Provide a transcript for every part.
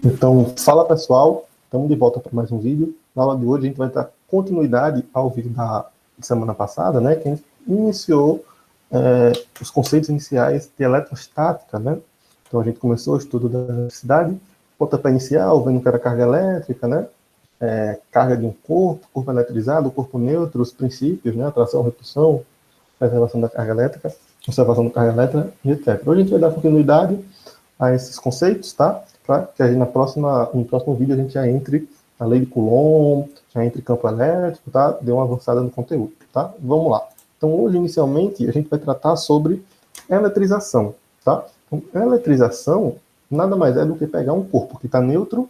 Então, fala pessoal, estamos de volta para mais um vídeo. Na aula de hoje a gente vai dar continuidade ao vídeo da semana passada, né, que a gente iniciou os conceitos iniciais de eletrostática, né? Então a gente começou o estudo da eletricidade, pontapé inicial, vendo que era carga elétrica, né? Carga de um corpo eletrizado, corpo neutro, os princípios, né? Atração, repulsão, preservação da carga elétrica, conservação da carga elétrica, e etc. Hoje a gente vai dar continuidade a esses conceitos, tá? Para que aí no próximo vídeo a gente já entre na lei de Coulomb, já entre campo elétrico, tá? Deu uma avançada no conteúdo, tá? Vamos lá. Então hoje, inicialmente, a gente vai tratar sobre eletrização, tá? Então, eletrização nada mais é do que pegar um corpo que está neutro,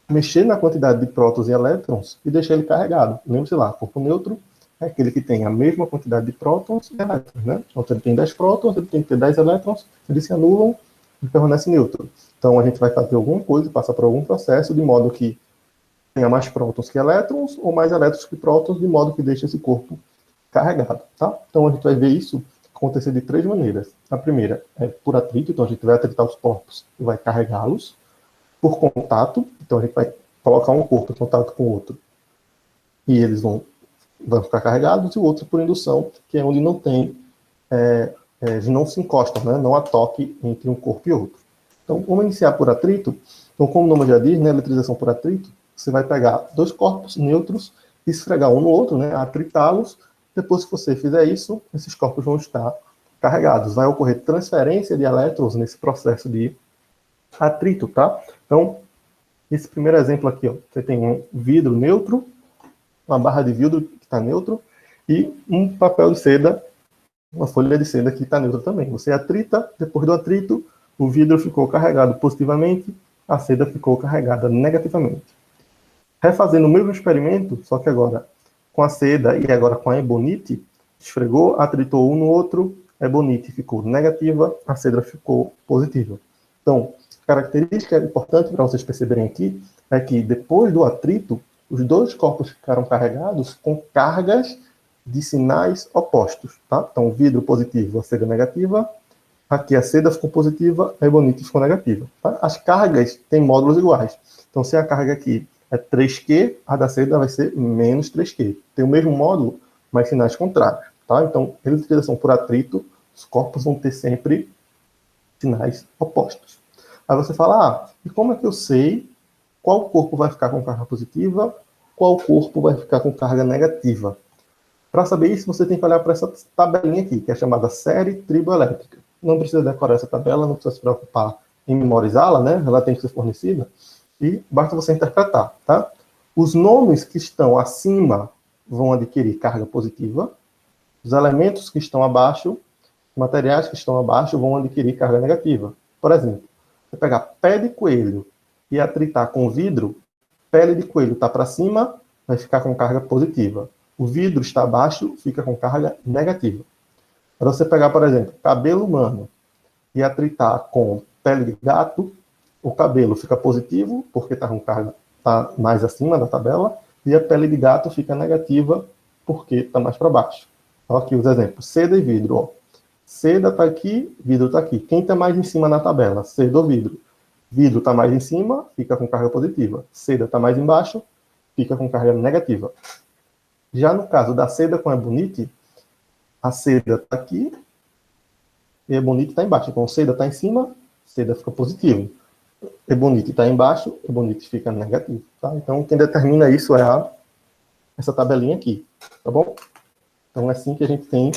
mexer na quantidade de prótons e elétrons e deixar ele carregado. Lembre-se lá, corpo neutro é aquele que tem a mesma quantidade de prótons e elétrons, né? Então, se ele tem 10 prótons, ele tem que ter 10 elétrons, eles se anulam e permanece neutro. Então, a gente vai fazer alguma coisa, passar por algum processo, de modo que tenha mais prótons que elétrons, ou mais elétrons que prótons, de modo que deixe esse corpo carregado, tá? Então, a gente vai ver isso acontecer de 3 maneiras. A primeira é por atrito, então a gente vai atritar os corpos e vai carregá-los. Por contato, então a gente vai colocar um corpo em contato com o outro e eles vão ficar carregados, e o outro por indução, que é onde não tem, eles não se encostam, né? Não há toque entre um corpo e outro. Então, vamos iniciar por atrito. Então, como o nome já diz, né, eletrização por atrito, você vai pegar 2 corpos neutros, esfregar um no outro, né, atritá-los. Depois que você fizer isso, esses corpos vão estar carregados. Vai ocorrer transferência de elétrons nesse processo de atrito, tá? Então, esse primeiro exemplo aqui, ó, você tem um vidro neutro, uma barra de vidro que está neutro, e um papel de seda, uma folha de seda que está neutra também. Você atrita, depois do atrito, o vidro ficou carregado positivamente, a seda ficou carregada negativamente. Refazendo o mesmo experimento, só que agora com a seda e agora com a ebonite, esfregou, atritou um no outro, a ebonite ficou negativa, a seda ficou positiva. Então, característica importante para vocês perceberem aqui é que depois do atrito, os 2 corpos ficaram carregados com cargas de sinais opostos, tá? Então, vidro positivo, a seda negativa. Aqui a seda ficou positiva, a ebonite ficou negativa. Tá? As cargas têm módulos iguais. Então, se a carga aqui é 3Q, a da seda vai ser menos 3Q. Tem o mesmo módulo, mas sinais contrários. Tá? Então, eletrização por atrito, os corpos vão ter sempre sinais opostos. Aí você fala, e como é que eu sei qual corpo vai ficar com carga positiva, qual corpo vai ficar com carga negativa? Para saber isso, você tem que olhar para essa tabelinha aqui, que é chamada série triboelétrica. Não precisa decorar essa tabela, não precisa se preocupar em memorizá-la, né? Ela tem que ser fornecida, e basta você interpretar, tá? Os nomes que estão acima vão adquirir carga positiva, os elementos que estão abaixo, os materiais que estão abaixo vão adquirir carga negativa. Por exemplo, você pegar pé de coelho e atritar com vidro, pele de coelho está para cima, vai ficar com carga positiva. O vidro está abaixo, fica com carga negativa. Para você pegar, por exemplo, cabelo humano e atritar com pele de gato, o cabelo fica positivo, porque está com carga tá mais acima da tabela, e a pele de gato fica negativa, porque está mais para baixo. Olha aqui os exemplos. Seda e vidro. Ó. Seda está aqui, vidro está aqui. Quem está mais em cima na tabela? Seda ou vidro? Vidro está mais em cima, fica com carga positiva. Seda está mais embaixo, fica com carga negativa. Já no caso da seda com a ebonite, a seda está aqui e a ebonite está embaixo. Então, seda está em cima, seda fica positivo. Ebonite está embaixo, ebonite fica negativo. Tá? Então, quem determina isso é essa tabelinha aqui. Tá bom? Então, é assim que a gente tem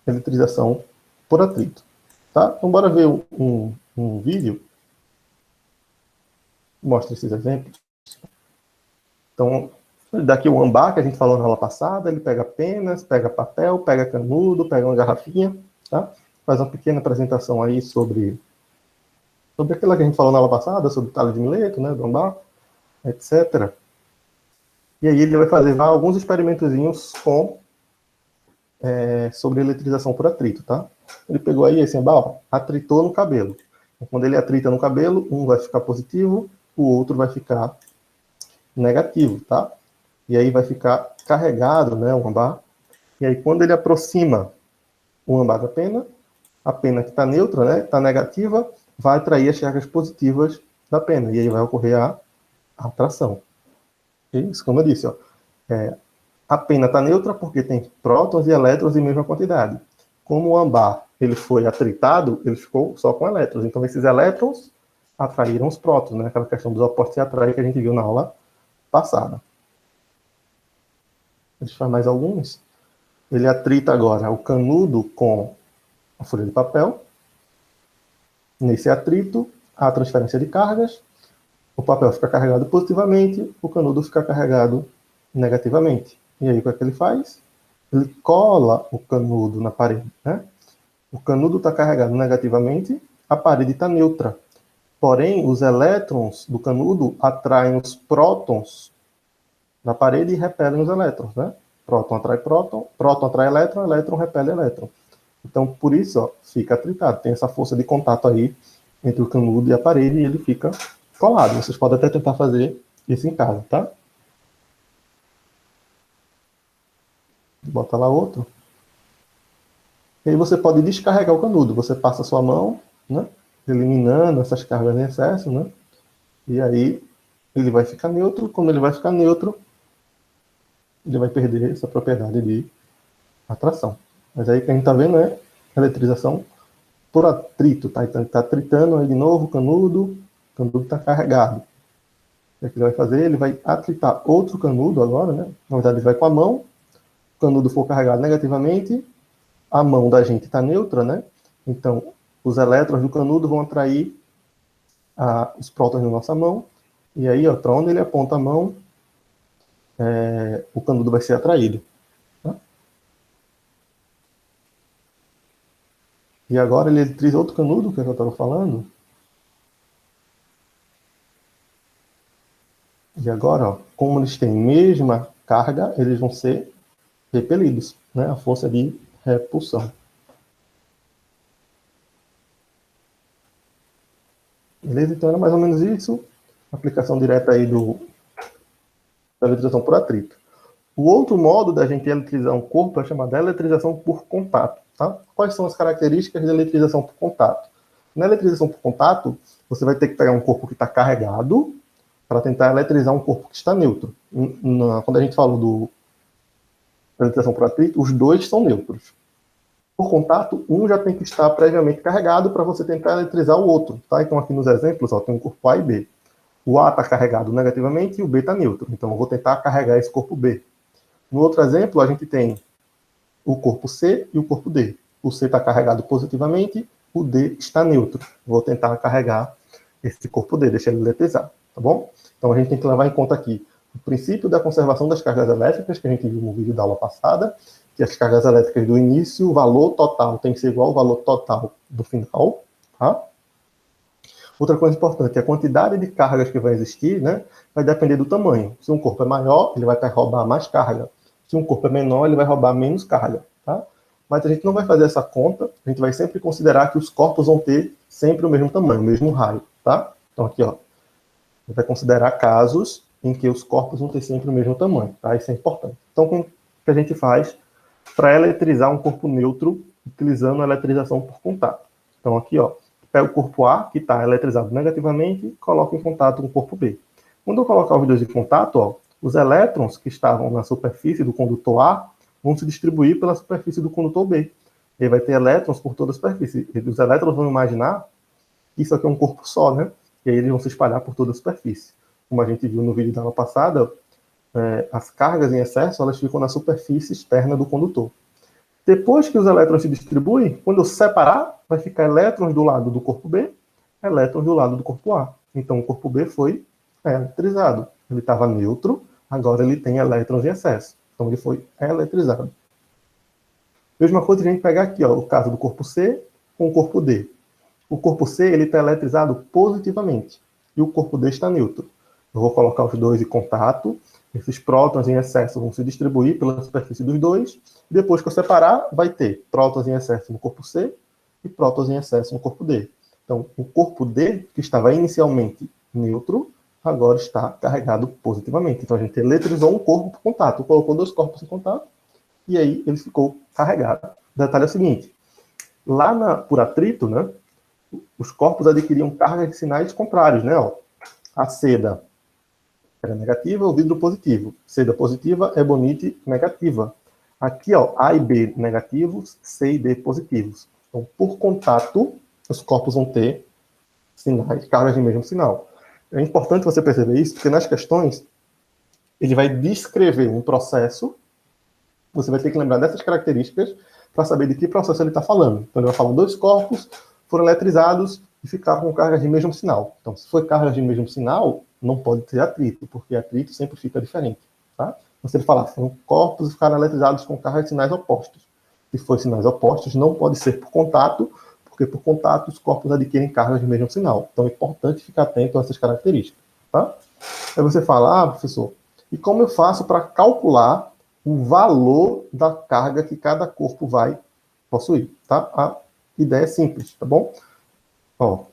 eletrização por atrito. Tá? Então, bora ver um vídeo. Mostra esses exemplos. Então, daqui o ambar, que a gente falou na aula passada, ele pega penas, pega papel, pega canudo, pega uma garrafinha, tá? Faz uma pequena apresentação aí sobre aquilo que a gente falou na aula passada, sobre o talho de Mileto, né, do ambar, etc. E aí ele vai fazer alguns experimentozinhos sobre eletrização por atrito, tá? Ele pegou aí esse ambar, ó, atritou no cabelo. Então, quando ele atrita no cabelo, um vai ficar positivo, o outro vai ficar negativo, tá? E aí vai ficar carregado, né, o ambar. E aí quando ele aproxima o ambar da pena, a pena que está neutra, né, está negativa, vai atrair as cargas positivas da pena, e aí vai ocorrer a atração. Isso, como eu disse, ó, a pena está neutra porque tem prótons e elétrons em mesma quantidade. Como o âmbar ele foi atritado, ele ficou só com elétrons. Então, esses elétrons atraíram os prótons, né? Aquela questão dos opostos se atraem que a gente viu na aula passada. Deixa eu fazer mais alguns. Ele atrita agora o canudo com a folha de papel. Nesse atrito, há transferência de cargas. O papel fica carregado positivamente, o canudo fica carregado negativamente. E aí, o que é que ele faz? Ele cola o canudo na parede, né? O canudo está carregado negativamente, a parede está neutra. Porém, os elétrons do canudo atraem os prótons na parede e repelem os elétrons, né? Próton atrai próton, próton atrai elétron, elétron repele elétron. Então, por isso, ó, fica atritado. Tem essa força de contato aí entre o canudo e a parede e ele fica colado. Vocês podem até tentar fazer isso em casa, tá? Bota lá outro. E aí você pode descarregar o canudo. Você passa a sua mão, né? Eliminando essas cargas em excesso, né? E aí ele vai ficar neutro. Quando ele vai ficar neutro, ele vai perder essa propriedade de atração. Mas aí o que a gente está vendo é eletrização por atrito, tá? Então ele está atritando aí de novo o canudo está carregado. O que ele vai fazer? Ele vai atritar outro canudo agora, né? Na verdade, ele vai com a mão, o canudo for carregado negativamente, a mão da gente está neutra, né? Então, os elétrons do canudo vão atrair os prótons na nossa mão, e aí, para onde ele aponta a mão, o canudo vai ser atraído. Tá? E agora ele eletriza outro canudo, que é o que eu estava falando. E agora, ó, como eles têm mesma carga, eles vão ser repelidos, né? A força de repulsão. Beleza? Então era mais ou menos isso. Aplicação direta aí da eletrização por atrito. O outro modo da gente eletrizar um corpo é chamado de eletrização por contato. Tá? Quais são as características da eletrização por contato? Na eletrização por contato, você vai ter que pegar um corpo que está carregado para tentar eletrizar um corpo que está neutro. Quando a gente falou da eletrização por atrito, os dois são neutros. Por contato, um já tem que estar previamente carregado para você tentar eletrizar o outro. Tá? Então, aqui nos exemplos, ó, tem um corpo A e B. O A está carregado negativamente e o B está neutro. Então, eu vou tentar carregar esse corpo B. No outro exemplo, a gente tem o corpo C e o corpo D. O C está carregado positivamente, o D está neutro. Vou tentar carregar esse corpo D, deixar ele eletrizar, tá bom? Então, a gente tem que levar em conta aqui o princípio da conservação das cargas elétricas, que a gente viu no vídeo da aula passada, que as cargas elétricas do início, o valor total tem que ser igual ao valor total do final, tá? Outra coisa importante, a quantidade de cargas que vai existir, né, vai depender do tamanho. Se um corpo é maior, ele vai roubar mais carga. Se um corpo é menor, ele vai roubar menos carga, tá? Mas a gente não vai fazer essa conta, a gente vai sempre considerar que os corpos vão ter sempre o mesmo tamanho, o mesmo raio, tá? Então aqui, ó, a gente vai considerar casos em que os corpos vão ter sempre o mesmo tamanho, tá? Isso é importante. Então, o que a gente faz para eletrizar um corpo neutro utilizando a eletrização por contato? Então aqui, ó, pega o corpo A, que está eletrizado negativamente, e coloca em contato com o corpo B. Quando eu colocar os dois em contato, ó, os elétrons que estavam na superfície do condutor A vão se distribuir pela superfície do condutor B. E vai ter elétrons por toda a superfície. E os elétrons vão imaginar que isso aqui é um corpo só, né? E aí eles vão se espalhar por toda a superfície. Como a gente viu no vídeo da aula passada, as cargas em excesso elas ficam na superfície externa do condutor. Depois que os elétrons se distribuem, quando eu separar, vai ficar elétrons do lado do corpo B, elétrons do lado do corpo A. Então o corpo B foi eletrizado. Ele estava neutro, agora ele tem elétrons em excesso. Então ele foi eletrizado. Mesma coisa a gente pegar aqui, ó, o caso do corpo C com o corpo D. O corpo C ele está eletrizado positivamente e o corpo D está neutro. Eu vou colocar os dois em contato, esses prótons em excesso vão se distribuir pela superfície dos dois, e depois que eu separar, vai ter prótons em excesso no corpo C e prótons em excesso no corpo D. Então, o corpo D, que estava inicialmente neutro, agora está carregado positivamente. Então, a gente eletrizou um corpo por contato, colocou dois corpos em contato, e aí ele ficou carregado. O detalhe é o seguinte, lá por atrito, né, os corpos adquiriam cargas de sinais contrários, né? Ó, a seda era negativa, o vidro positivo. Seda positiva, ebonite negativa. Aqui, ó, A e B negativos, C e D positivos. Então, por contato, os corpos vão ter sinais, cargas de mesmo sinal. É importante você perceber isso, porque nas questões ele vai descrever um processo, você vai ter que lembrar dessas características para saber de que processo ele está falando. Então, ele vai falar: dois corpos foram eletrizados e ficaram com cargas de mesmo sinal. Então, se for cargas de mesmo sinal, não pode ter atrito, porque atrito sempre fica diferente. Tá? Então, se ele falar: são corpos e ficaram eletrizados com cargas de sinais opostos. Se for sinais opostos, não pode ser por contato, porque por contato os corpos adquirem cargas de mesmo sinal. Então, é importante ficar atento a essas características. Tá? Aí você fala: professor, e como eu faço para calcular o valor da carga que cada corpo vai possuir? Tá? A ideia é simples, tá bom? Ó,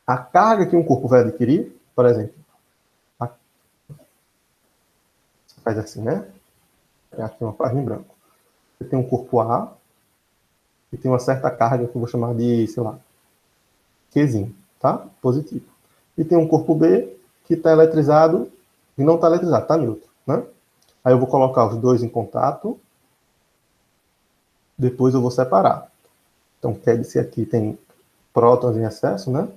a carga que um corpo vai adquirir, por exemplo, você faz assim, né? É aqui uma página em branco. Você tem um corpo A, que tem uma certa carga que eu vou chamar de, sei lá, Qzinho, tá? Positivo. E tem um corpo B que está eletrizado e não está eletrizado, está neutro, né? Aí eu vou colocar os dois em contato, depois eu vou separar. Então, QED-C aqui tem prótons em excesso, né?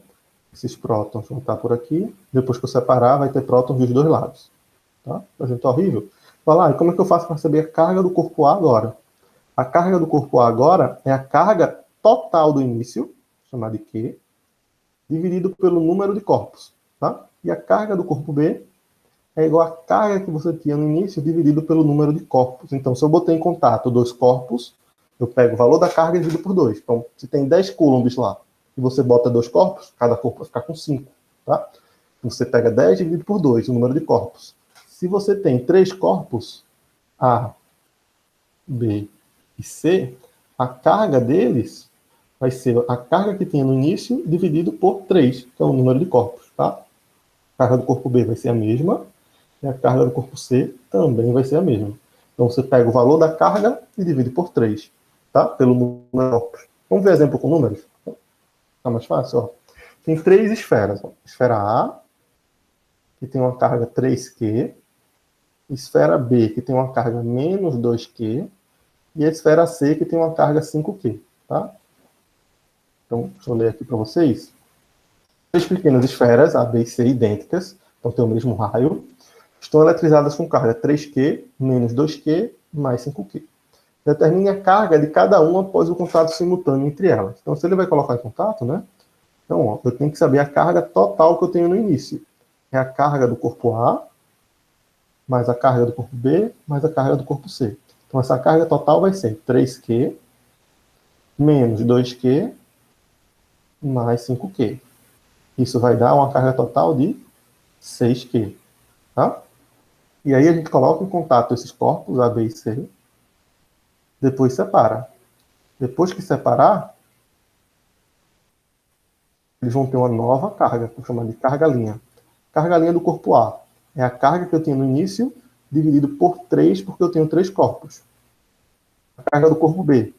Esses prótons vão estar por aqui. Depois que eu separar, vai ter prótons dos dois lados. Tá? Por exemplo, horrível. Falar, e como é que eu faço para saber a carga do corpo A agora? A carga do corpo A agora é a carga total do início, chamada de Q, dividido pelo número de corpos. Tá? E a carga do corpo B é igual à carga que você tinha no início, dividido pelo número de corpos. Então, se eu botei em contato dois corpos, eu pego o valor da carga e divido por 2. Então, se tem 10 coulombs lá, e você bota dois corpos, cada corpo vai ficar com 5. Tá? Você pega 10 e divide por 2, o número de corpos. Se você tem 3 corpos, A, B e C, a carga deles vai ser a carga que tinha no início dividido por 3, que é o número de corpos. Tá? A carga do corpo B vai ser a mesma, e a carga do corpo C também vai ser a mesma. Então, você pega o valor da carga e divide por 3, tá? Pelo número de corpos. Vamos ver exemplo com números? Tá mais fácil? Ó. Tem 3 esferas. Ó. Esfera A, que tem uma carga 3Q. Esfera B, que tem uma carga menos 2Q. E a esfera C, que tem uma carga 5Q. Tá? Então, deixa eu ler aqui para vocês. 3 pequenas esferas, A, B e C, idênticas, então tem o mesmo raio, estão eletrizadas com carga 3Q, menos 2Q, mais 5Q. Determine a carga de cada uma após o contato simultâneo entre elas. Então, se ele vai colocar em contato, né? Então, ó, eu tenho que saber a carga total que eu tenho no início. É a carga do corpo A, mais a carga do corpo B, mais a carga do corpo C. Então, essa carga total vai ser 3Q, menos 2Q, mais 5Q. Isso vai dar uma carga total de 6Q. Tá? E aí a gente coloca em contato esses corpos, A, B e C, depois separa. Depois que separar, eles vão ter uma nova carga, que eu chamo de carga-linha. Carga-linha do corpo A é a carga que eu tenho no início, dividido por 3, porque eu tenho 3 corpos. A carga do corpo B,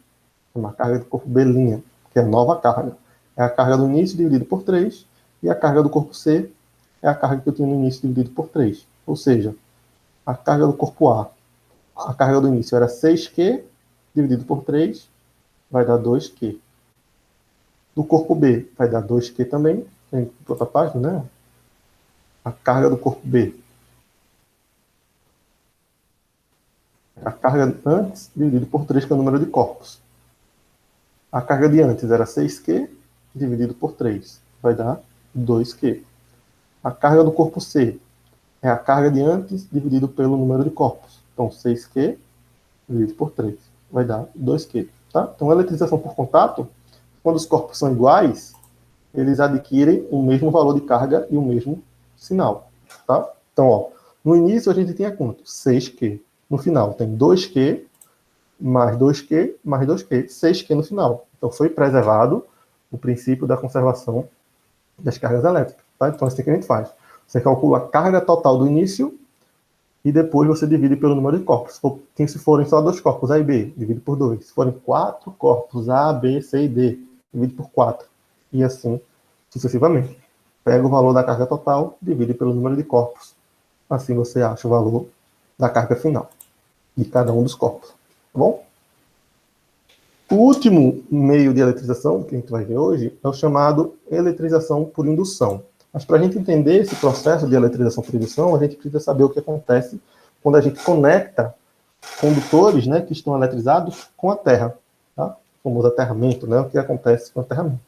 uma carga do corpo B', que é a nova carga. É a carga do início dividido por 3, e a carga do corpo C é a carga que eu tenho no início dividido por 3. Ou seja, a carga do corpo a carga do início era 6Q, dividido por 3, vai dar 2Q. Do corpo B vai dar 2Q também, tem outra página, né? A carga do corpo B. A carga antes dividido por 3, que é o número de corpos. A carga de antes era 6Q, dividido por 3, vai dar 2Q. A carga do corpo C é a carga de antes dividido pelo número de corpos. Então, 6Q dividido por 3 vai dar 2Q. Tá? Então, a eletrização por contato, quando os corpos são iguais, eles adquirem o mesmo valor de carga e o mesmo sinal. Tá? Então, ó, no início a gente tinha quanto? 6Q. No final tem 2Q, mais 2Q, mais 2Q. 6Q no final. Então, foi preservado o princípio da conservação das cargas elétricas. Tá? Então, assim que a gente faz. Você calcula a carga total do início e depois você divide pelo número de corpos. Se forem só 2 corpos, A e B, divide por 2. Se forem 4 corpos, A, B, C e D, divide por 4. e assim sucessivamente. Pega o valor da carga total, divide pelo número de corpos. Assim você acha o valor da carga final de cada um dos corpos. Tá bom? O último meio de eletrização que a gente vai ver hoje é o chamado eletrização por indução. Mas para a gente entender esse processo de eletrização por indução, a gente precisa saber o que acontece quando a gente conecta condutores, né, que estão eletrizados com a Terra. Tá? O famoso aterramento, né, o que acontece com o aterramento.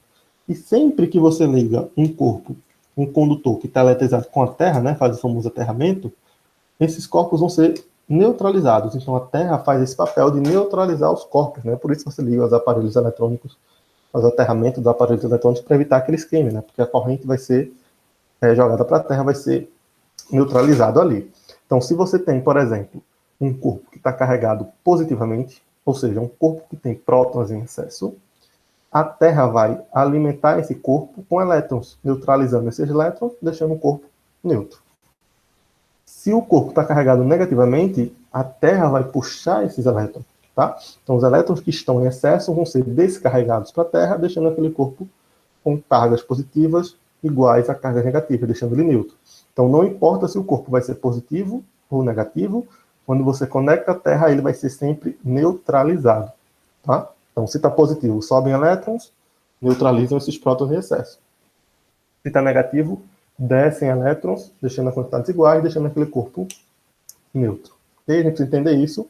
E sempre que você liga um corpo, um condutor que está eletrizado com a Terra, né, faz o famoso aterramento, esses corpos vão ser neutralizados. Então a Terra faz esse papel de neutralizar os corpos, né? Por isso você liga os aparelhos eletrônicos, faz o aterramento dos aparelhos eletrônicos para evitar que eles queimem, né? Porque a corrente vai ser jogada para a Terra, vai ser neutralizado ali. Então, se você tem, por exemplo, um corpo que está carregado positivamente, ou seja, um corpo que tem prótons em excesso, a Terra vai alimentar esse corpo com elétrons, neutralizando esses elétrons, deixando o corpo neutro. Se o corpo está carregado negativamente, a Terra vai puxar esses elétrons, tá? Então, os elétrons que estão em excesso vão ser descarregados para a Terra, deixando aquele corpo com cargas positivas iguais a cargas negativas, deixando ele neutro. Então, não importa se o corpo vai ser positivo ou negativo, quando você conecta a Terra, ele vai ser sempre neutralizado, tá? Então, se está positivo, sobem elétrons, neutralizam esses prótons em excesso. Se está negativo, descem elétrons, deixando as quantidades iguais, deixando aquele corpo neutro. E aí a gente precisa entender isso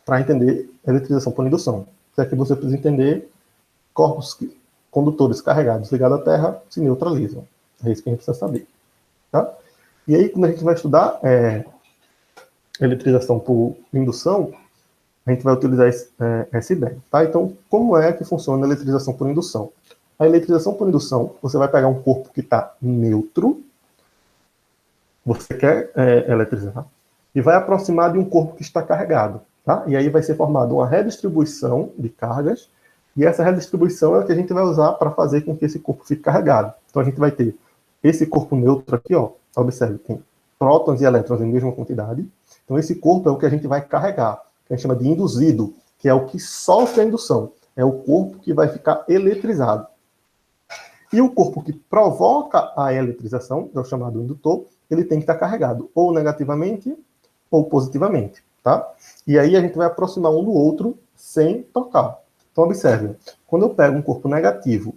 para entender eletrização por indução. Se é que você precisa entender corpos condutores carregados ligados à Terra se neutralizam. É isso que a gente precisa saber. Tá? E aí, quando a gente vai estudar eletrização por indução, a gente vai utilizar essa ideia. Tá? Então, como é que funciona a eletrização por indução? A eletrização por indução, você vai pegar um corpo que está neutro, você quer eletrizar, e vai aproximar de um corpo que está carregado. Tá? E aí vai ser formada uma redistribuição de cargas, e essa redistribuição é o que a gente vai usar para fazer com que esse corpo fique carregado. Então a gente vai ter esse corpo neutro aqui, ó, observe, tem prótons e elétrons em mesma quantidade. Então esse corpo é o que a gente vai carregar, que a gente chama de induzido, que é o que sofre a indução. É o corpo que vai ficar eletrizado. E o corpo que provoca a eletrização, é o chamado indutor, ele tem que estar carregado ou negativamente ou positivamente, tá? E aí a gente vai aproximar um do outro sem tocar. Então observe, quando eu pego um corpo negativo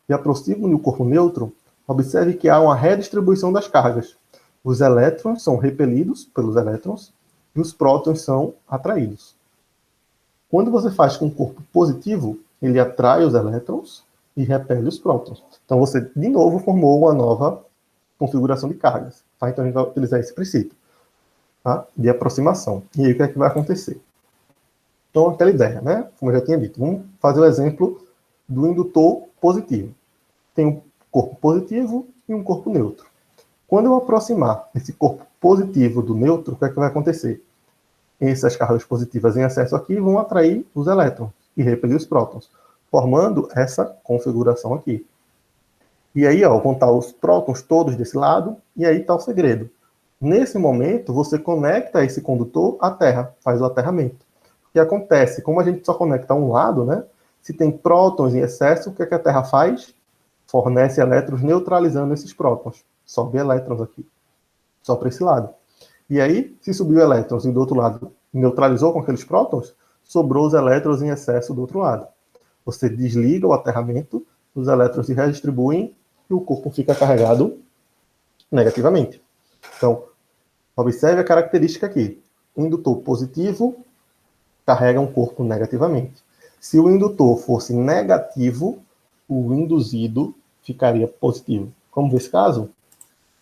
e aproximo do corpo neutro, observe que há uma redistribuição das cargas. Os elétrons são repelidos pelos elétrons e os prótons são atraídos. Quando você faz com um corpo positivo, ele atrai os elétrons e repele os prótons. Então você, de novo, formou uma nova configuração de cargas. Tá? Então a gente vai utilizar esse princípio, tá? De aproximação. E aí o que é que vai acontecer? Então aquela ideia, né? Como eu já tinha dito, vamos fazer o exemplo do indutor positivo. Tem um corpo positivo e um corpo neutro. Quando eu aproximar esse corpo positivo do neutro, o que é que vai acontecer? Essas cargas positivas em excesso aqui vão atrair os elétrons e repelir os prótons, formando essa configuração aqui. E aí, ó, vão estar os prótons todos desse lado, e aí está o segredo. Nesse momento, você conecta esse condutor à Terra, faz o aterramento. O que acontece? Como a gente só conecta um lado, né? Se tem prótons em excesso, o que a Terra faz? Fornece elétrons neutralizando esses prótons. Sobe elétrons aqui, só para esse lado. E aí, se subiu elétrons e do outro lado neutralizou com aqueles prótons, sobrou os elétrons em excesso do outro lado. Você desliga o aterramento, os elétrons se redistribuem e o corpo fica carregado negativamente. Então, observe a característica aqui. O indutor positivo carrega um corpo negativamente. Se o indutor fosse negativo, o induzido ficaria positivo. Vamos ver esse caso?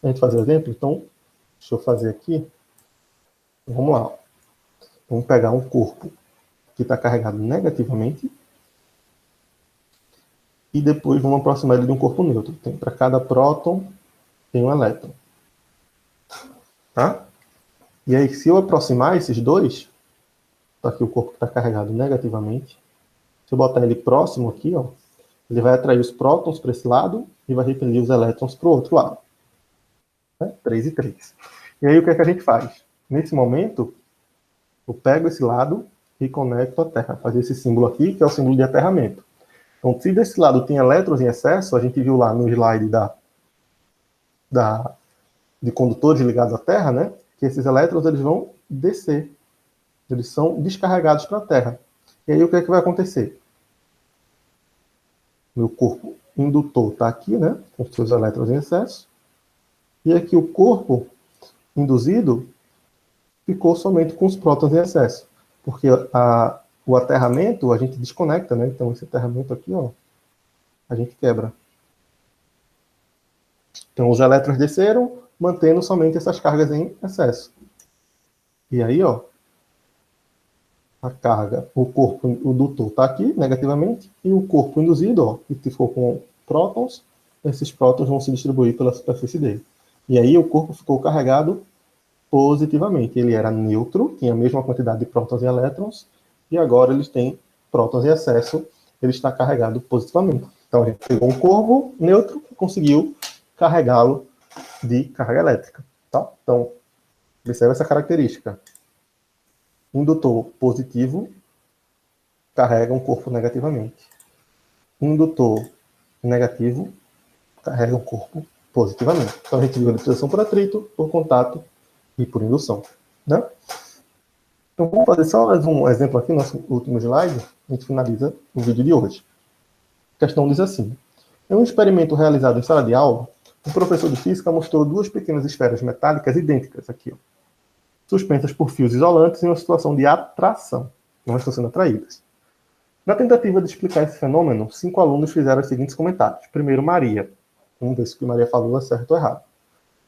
A gente fazer o exemplo? Então, deixa eu fazer aqui. Vamos lá. Vamos pegar um corpo que está carregado negativamente e depois vamos aproximar ele de um corpo neutro. Tem para cada próton tem um elétron. Tá? E aí, se eu aproximar esses dois, tá aqui o corpo que está carregado negativamente, se eu botar ele próximo aqui, ó, ele vai atrair os prótons para esse lado e vai repelir os elétrons para o outro lado. 3 e 3. E aí, o que é que a gente faz? Nesse momento, eu pego esse lado e conecto a Terra. Fazer esse símbolo aqui, que é o símbolo de aterramento. Então, se desse lado tem elétrons em excesso, a gente viu lá no slide de condutores ligados à Terra, né? Que esses elétrons eles vão descer. Eles são descarregados para a Terra. E aí o que é que vai acontecer? Meu corpo indutor está aqui, né? Com seus elétrons em excesso. E aqui o corpo induzido ficou somente com os prótons em excesso. Porque o aterramento a gente desconecta, né? Então esse aterramento aqui, ó, a gente quebra. Então os elétrons desceram, mantendo somente essas cargas em excesso. E aí, ó, a carga, o corpo indutor está aqui, negativamente, e o corpo induzido, ó, que ficou com prótons, esses prótons vão se distribuir pela superfície dele. E aí o corpo ficou carregado positivamente. Ele era neutro, tinha a mesma quantidade de prótons e elétrons, e agora ele tem prótons em excesso, ele está carregado positivamente. Então a gente pegou um corpo neutro e conseguiu carregá-lo de carga elétrica. Tá? Então, observe essa característica. Indutor positivo carrega um corpo negativamente. Indutor negativo carrega um corpo positivamente. Então a gente viu a electrização por atrito, por contato e por indução. Né? Então vamos fazer só mais um exemplo aqui, nosso último slide, a gente finaliza o vídeo de hoje. A questão diz assim: em um experimento realizado em sala de aula, o professor de física mostrou duas pequenas esferas metálicas idênticas aqui, ó, suspensas por fios isolantes em uma situação de atração. Não estão sendo atraídas. Na tentativa de explicar esse fenômeno, 5 alunos fizeram os seguintes comentários. Primeiro, Maria. Vamos ver se o que Maria falou é certo ou errado.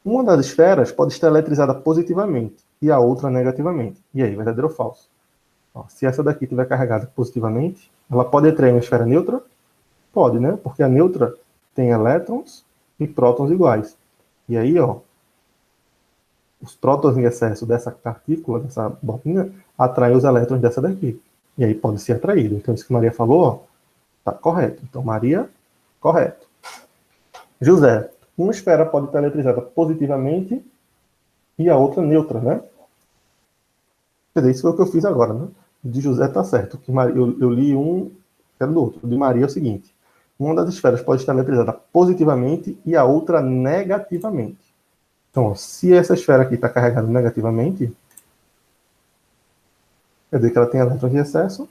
Uma das esferas pode estar eletrizada positivamente e a outra negativamente. E aí, verdadeiro ou falso? Ó, se essa daqui estiver carregada positivamente, ela pode atrair uma esfera neutra? Pode, né? Porque a neutra tem elétrons e prótons iguais. E aí, ó, os prótons em excesso dessa partícula, dessa bolinha, atraem os elétrons dessa daqui. E aí pode ser atraído. Então, isso que Maria falou, ó, tá correto. Então, Maria, correto. José, uma esfera pode estar eletrizada positivamente e a outra neutra, né? Quer dizer, isso foi o que eu fiz agora, né? De José tá certo. Que eu li um, era do outro. De Maria é o seguinte: uma das esferas pode estar eletrizada positivamente e a outra negativamente. Então, ó, se essa esfera aqui está carregada negativamente, quer dizer que ela tem elétrons em excesso,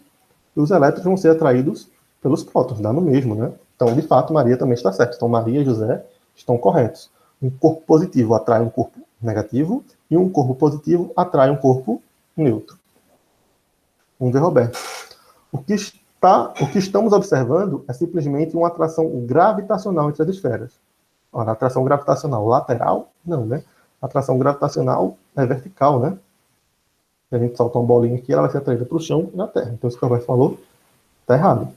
e os elétrons vão ser atraídos pelos prótons, dá no mesmo, né? Então, de fato, Maria também está certa. Então, Maria e José estão corretos. Um corpo positivo atrai um corpo negativo, e um corpo positivo atrai um corpo neutro. Vamos ver, Roberto. O que estamos observando é simplesmente uma atração gravitacional entre as esferas. Ora, a atração gravitacional lateral? Não, né? A atração gravitacional é vertical, né? Se a gente soltar uma bolinha aqui, ela vai ser atraída para o chão e na Terra. Então, isso que o Roberto falou está errado.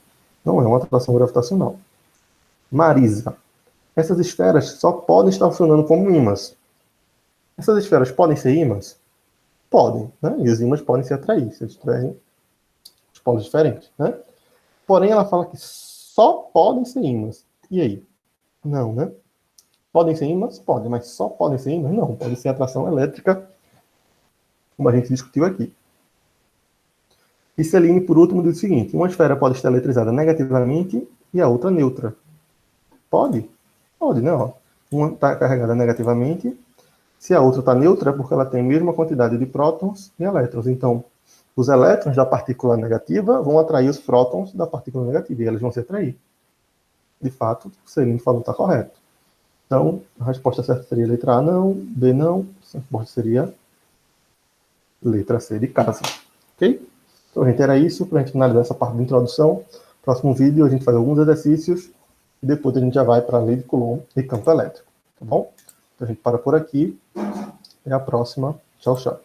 Não é uma atração gravitacional. Marisa. Essas esferas só podem estar funcionando como ímãs. Essas esferas podem ser ímãs? Podem, né? E os ímãs podem se atrair, se eles tiverem os polos diferentes, né? Porém, ela fala que só podem ser ímãs. E aí? Não, né? Podem ser ímãs? Podem, mas só podem ser ímãs? Não, pode ser atração elétrica, como a gente discutiu aqui. E Celine, por último, diz o seguinte: uma esfera pode estar eletrizada negativamente e a outra neutra. Pode? Pode, né? Ó, uma está carregada negativamente, se a outra está neutra, é porque ela tem a mesma quantidade de prótons e elétrons. Então, os elétrons da partícula negativa vão atrair os prótons da partícula negativa, e eles vão se atrair. De fato, o Celine falou está correto. Então, a resposta certa seria letra A, não, B, não. A resposta seria letra C, de casa. Ok? Então, gente, era isso para a gente finalizar essa parte de introdução. Próximo vídeo, a gente faz alguns exercícios e depois a gente já vai para a lei de Coulomb e campo elétrico. Tá bom? Então, a gente para por aqui. Até a próxima. Tchau, tchau.